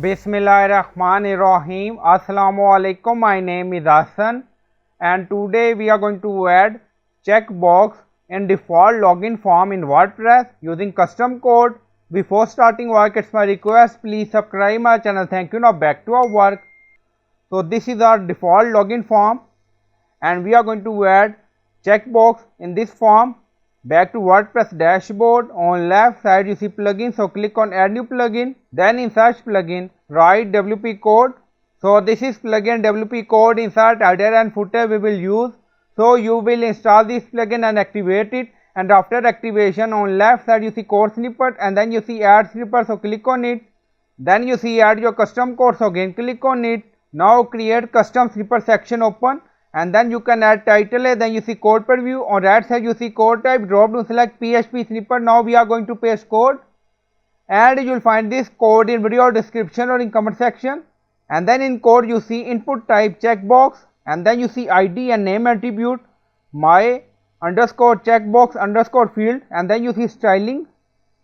Bismillahirrahmanirrahim. Assalamu alaikum. My name is Hassan and today we are going to add checkbox in default login form in WordPress using custom code. Before starting work, it's my request, please subscribe my channel. Thank you. Now back to our work. So this is our default login form and we are going to add checkbox in this form. Back to WordPress dashboard, on left side you see plugin, so click on add new plugin, then in search plugin write WP code. So this is plugin WP code, insert header and footer we will use. So you will install this plugin and activate it, and after activation on left side you see code snippet and then you see add snippet, so click on it. Then you see add your custom code, so again click on it. Now create custom snippet section open and then you can add title, then you see code preview, on right side you see code type, drop down select PHP snippet. Now we are going to paste code and you will find this code in video description or in comment section, and then in code you see input type checkbox and then you see ID and name attribute my underscore checkbox underscore field, and then you see styling,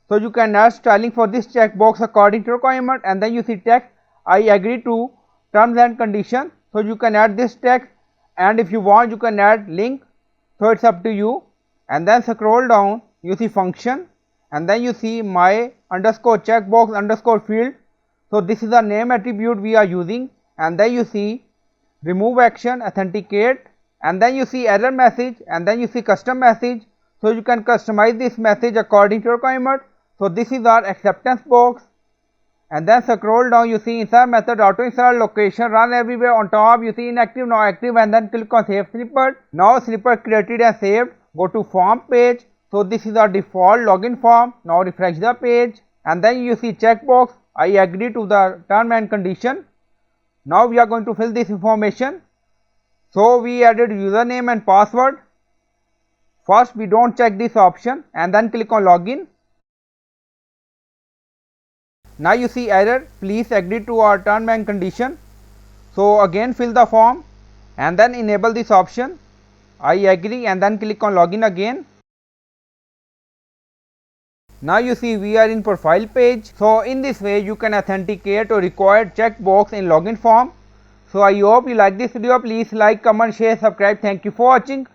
so you can add styling for this checkbox according to requirement, and then you see text I agree to terms and conditions, so you can add this text, and if you want you can add link, so it's up to you. And then scroll down you see function and then you see my underscore checkbox underscore field, so this is the name attribute we are using, and then you see remove action authenticate and then you see error message and then you see custom message, so you can customize this message according to requirement. So this is our acceptance box, and then scroll down you see insert method auto insert location run everywhere, on top you see inactive now active, and then click on save snippet. Now snippet created and saved, go to form page, so this is our default login form. Now refresh the page and then you see checkbox I agree to the term and condition. Now we are going to fill this information, so we added username and password. First we don't check this option and then click on login. Now you see error, please agree to our term and condition, so again fill the form and then enable this option I agree and then click on login again. Now you see we are in profile page, so in this way you can authenticate or required checkbox in login form. So I hope you like this video, please like, comment, share, subscribe. Thank you for watching.